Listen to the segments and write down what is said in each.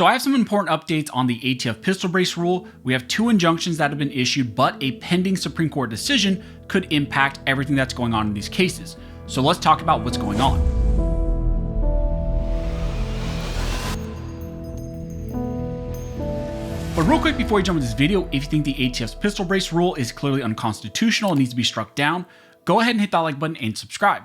So I have some important updates on the ATF pistol brace rule. We have 2 injunctions that have been issued, but a pending Supreme Court decision could impact everything that's going on in these cases. So let's talk about what's going on. But real quick before we jump into this video, if you think the ATF's pistol brace rule is clearly unconstitutional and needs to be struck down, go ahead and hit that like button and subscribe.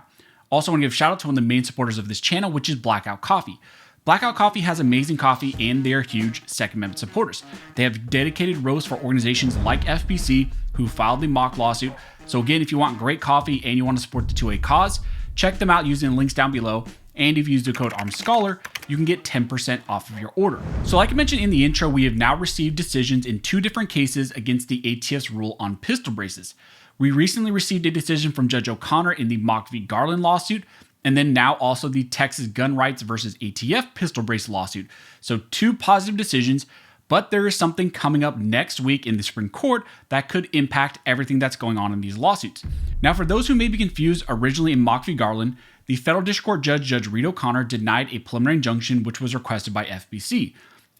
Also, I want to give a shout out to one of the main supporters of this channel, which is Blackout Coffee. Blackout Coffee has amazing coffee and they are huge Second Amendment supporters. They have dedicated roasts for organizations like FBC who filed the mock lawsuit. So again, if you want great coffee and you want to support the 2A cause, check them out using the links down below. And if you use the code ARMSCHOLAR, you can get 10% off of your order. So like I mentioned in the intro, we have now received decisions in 2 different cases against the ATF's rule on pistol braces. We recently received a decision from Judge O'Connor in the Mock v. Garland lawsuit, and then now also the Texas Gun Rights versus ATF pistol brace lawsuit. So 2 positive decisions, but there is something coming up next week in the Supreme Court that could impact everything that's going on in these lawsuits. Now, for those who may be confused, originally in Mock v. Garland, the federal district court judge, Judge Reed O'Connor, denied a preliminary injunction which was requested by FBC.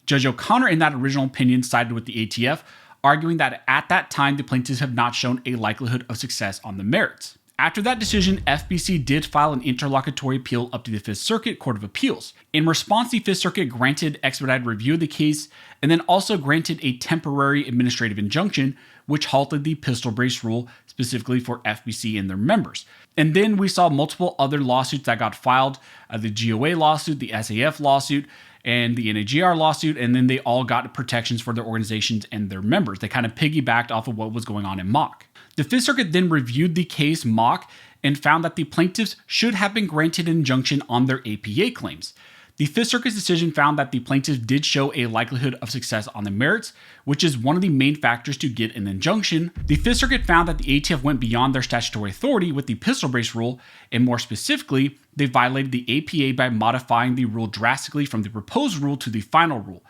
Judge O'Connor, in that original opinion, sided with the ATF, arguing that at that time the plaintiffs have not shown a likelihood of success on the merits. After that decision, FBC did file an interlocutory appeal up to the 5th Circuit Court of Appeals. In response, the 5th Circuit granted expedited review of the case and then also granted a temporary administrative injunction which halted the pistol brace rule specifically for FBC and their members. And then we saw multiple other lawsuits that got filed, the GOA lawsuit, the SAF lawsuit, and the NAGR lawsuit, and then they all got protections for their organizations and their members. They kind of piggybacked off of what was going on in Mock. The 5th Circuit then reviewed the case Mock and found that the plaintiffs should have been granted an injunction on their APA claims. The 5th Circuit's decision found that the plaintiffs did show a likelihood of success on the merits, which is one of the main factors to get an injunction. The 5th Circuit found that the ATF went beyond their statutory authority with the pistol brace rule, and more specifically, they violated the APA by modifying the rule drastically from the proposed rule to the final rule.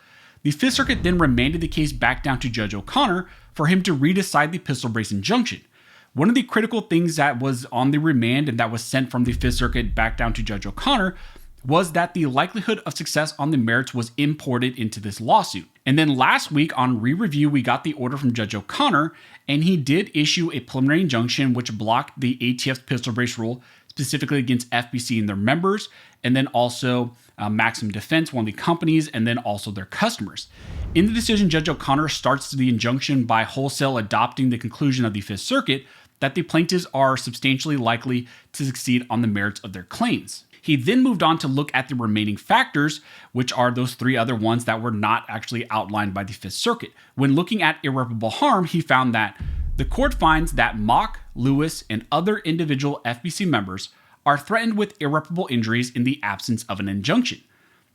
The 5th Circuit then remanded the case back down to Judge O'Connor for him to redecide the pistol brace injunction. One of the critical things that was on the remand and that was sent from the 5th Circuit back down to Judge O'Connor was that the likelihood of success on the merits was imported into this lawsuit. And then last week on re-review, we got the order from Judge O'Connor, and he did issue a preliminary injunction which blocked the ATF's pistol brace rule, specifically against FBC and their members, and then also Maximum Defense, one of the companies, and then also their customers. In the decision, Judge O'Connor starts the injunction by wholesale adopting the conclusion of the 5th Circuit that the plaintiffs are substantially likely to succeed on the merits of their claims. He then moved on to look at the remaining factors, which are those 3 other ones that were not actually outlined by the 5th Circuit. When looking at irreparable harm, he found that the court finds that Mock, Lewis, and other individual FBC members are threatened with irreparable injuries in the absence of an injunction.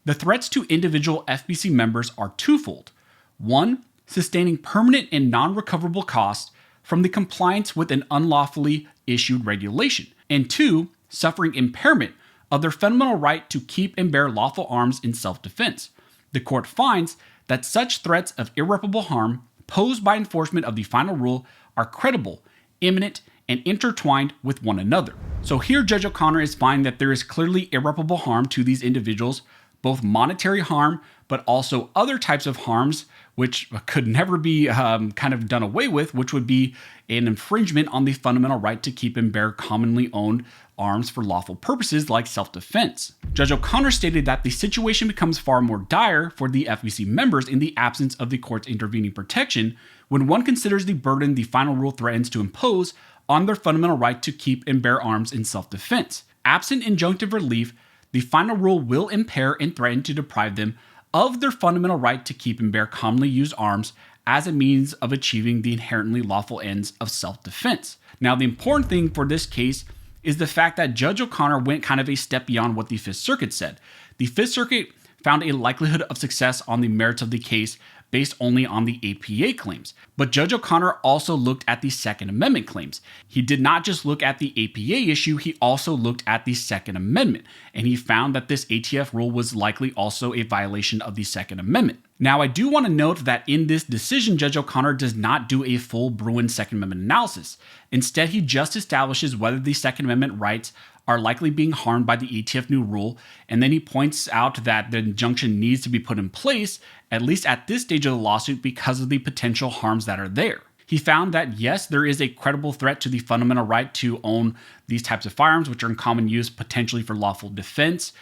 The threats to individual FBC members are twofold. 1, sustaining permanent and non-recoverable costs from the compliance with an unlawfully issued regulation. And 2, suffering impairment of their fundamental right to keep and bear lawful arms in self-defense. The court finds that such threats of irreparable harm posed by enforcement of the final rule are credible, imminent, and intertwined with one another. So here Judge O'Connor is finding that there is clearly irreparable harm to these individuals, both monetary harm, but also other types of harms which could never be kind of done away with, which would be an infringement on the fundamental right to keep and bear commonly owned arms for lawful purposes like self-defense. Judge O'Connor stated that the situation becomes far more dire for the FBC members in the absence of the court's intervening protection when one considers the burden the final rule threatens to impose on their fundamental right to keep and bear arms in self-defense. Absent injunctive relief, the final rule will impair and threaten to deprive them of their fundamental right to keep and bear commonly used arms as a means of achieving the inherently lawful ends of self-defense. Now, the important thing for this case is the fact that Judge O'Connor went kind of a step beyond what the 5th Circuit said. The 5th Circuit found a likelihood of success on the merits of the case based only on the APA claims. But Judge O'Connor also looked at the Second Amendment claims. He did not just look at the APA issue, he also looked at the Second Amendment, and he found that this ATF rule was likely also a violation of the Second Amendment. Now, I do want to note that in this decision, Judge O'Connor does not do a full Bruin Second Amendment analysis. Instead, he just establishes whether the Second Amendment rights are likely being harmed by the ATF new rule, and then he points out that the injunction needs to be put in place, at least at this stage of the lawsuit, because of the potential harms that are there. He found that yes, there is a credible threat to the fundamental right to own these types of firearms, which are in common use potentially for lawful defense,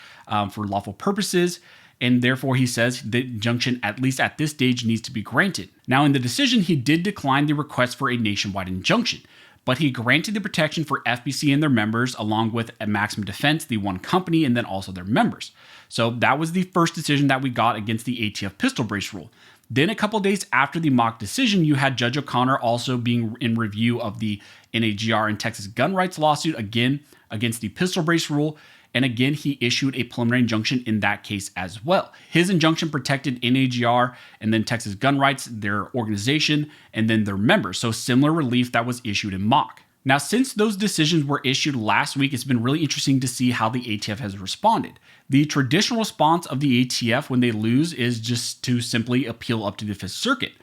for lawful purposes, and therefore he says the injunction, at least at this stage, needs to be granted. Now, in the decision, he did decline the request for a nationwide injunction, but he granted the protection for FBC and their members, along with a Maximum Defense, the one company, and then also their members. So that was the first decision that we got against the ATF pistol brace rule. Then a couple days after the mock decision, you had Judge O'Connor also being in review of the NAGR and Texas gun rights lawsuit, again against the pistol brace rule. And again, he issued a preliminary injunction in that case as well. His injunction protected NAGR and then Texas gun rights, their organization, and then their members. So similar relief that was issued in mock. Now, since those decisions were issued last week, it's been really interesting to see how the ATF has responded. The traditional response of the ATF when they lose is just to simply appeal up to the Fifth Circuit.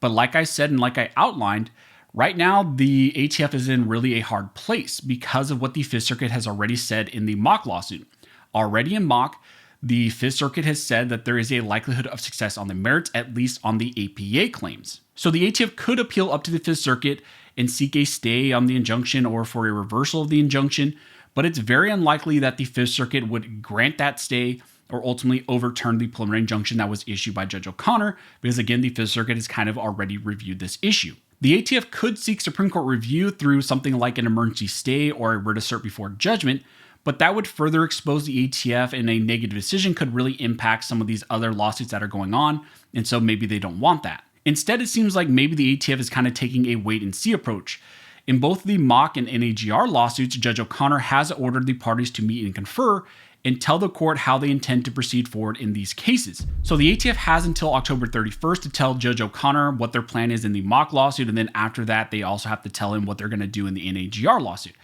But like I said and like I outlined, right now the ATF is in really a hard place because of what the Fifth Circuit has already said in the mock lawsuit. Already in mock, the Fifth Circuit has said that there is a likelihood of success on the merits, at least on the APA claims. So the ATF could appeal up to the Fifth Circuit and seek a stay on the injunction or for a reversal of the injunction, but it's very unlikely that the Fifth Circuit would grant that stay or ultimately overturn the preliminary injunction that was issued by Judge O'Connor, because again, the Fifth Circuit has kind of already reviewed this issue. The ATF could seek Supreme Court review through something like an emergency stay or a writ of cert before judgment, but that would further expose the ATF, and a negative decision could really impact some of these other lawsuits that are going on, and so maybe they don't want that. Instead, it seems like maybe the ATF is kind of taking a wait-and-see approach. In both the mock and NAGR lawsuits, Judge O'Connor has ordered the parties to meet and confer and tell the court how they intend to proceed forward in these cases. So the ATF has until October 31st to tell Judge O'Connor what their plan is in the mock lawsuit, and then after that, they also have to tell him what they're going to do in the NAGR lawsuit.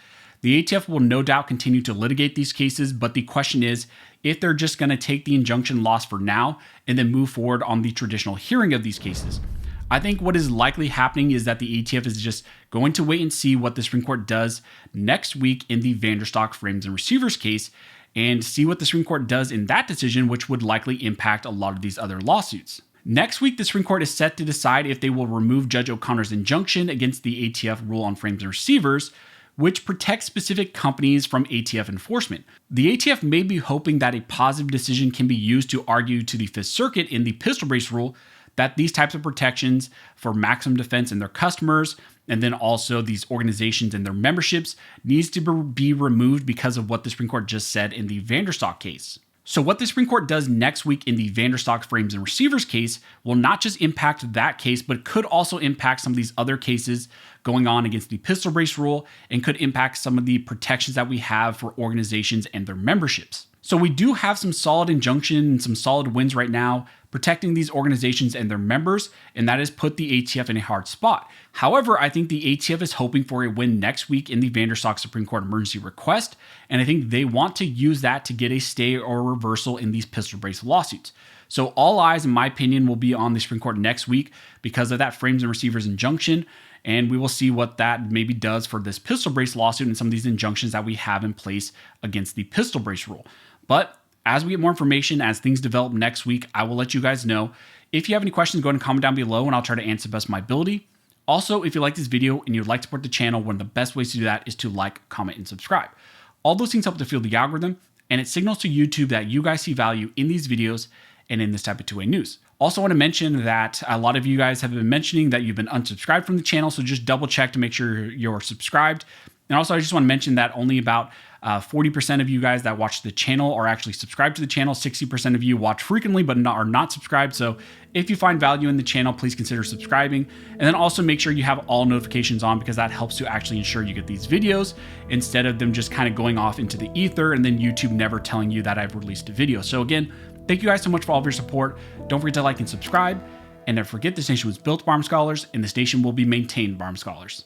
The ATF will no doubt continue to litigate these cases, but the question is if they're just going to take the injunction loss for now and then move forward on the traditional hearing of these cases. I think what is likely happening is that the ATF is just going to wait and see what the Supreme Court does next week in the Vanderstock Frames and Receivers case, and see what the Supreme Court does in that decision, which would likely impact a lot of these other lawsuits. Next week, the Supreme Court is set to decide if they will remove Judge O'Connor's injunction against the ATF rule on frames and receivers, which protects specific companies from ATF enforcement. The ATF may be hoping that a positive decision can be used to argue to the Fifth Circuit in the pistol brace rule that these types of protections for Maximum Defense and their customers, and then also these organizations and their memberships, needs to be removed because of what the Supreme Court just said in the Vanderstock case. So what the Supreme Court does next week in the Vanderstock Frames and Receivers case will not just impact that case, but could also impact some of these other cases going on against the pistol brace rule, and could impact some of the protections that we have for organizations and their memberships. So we do have some solid injunction and some solid wins right now protecting these organizations and their members, and that has put the ATF in a hard spot. However, I think the ATF is hoping for a win next week in the Vanderstock Supreme Court emergency request, and I think they want to use that to get a stay or reversal in these pistol brace lawsuits. So all eyes, in my opinion, will be on the Supreme Court next week because of that frames and receivers injunction, and we will see what that maybe does for this pistol brace lawsuit and some of these injunctions that we have in place against the pistol brace rule. But as we get more information, as things develop next week, I will let you guys know. If you have any questions, go ahead and comment down below and I'll try to answer the best of my ability. Also, if you like this video and you'd like to support the channel, one of the best ways to do that is to like, comment, and subscribe. All those things help to fuel the algorithm, and it signals to YouTube that you guys see value in these videos and in this type of two-way news. Also want to mention that a lot of you guys have been mentioning that you've been unsubscribed from the channel, so just double check to make sure you're subscribed. And also, I just want to mention that only about 40% of you guys that watch the channel are actually subscribed to the channel. 60% of you watch frequently but are not subscribed. So if you find value in the channel, please consider subscribing. And then also make sure you have all notifications on, because that helps to actually ensure you get these videos instead of them just kind of going off into the ether and then YouTube never telling you that I've released a video. So again, thank you guys so much for all of your support. Don't forget to like and subscribe. And never forget, this nation was built by armed scholars, and this nation will be maintained by armed scholars.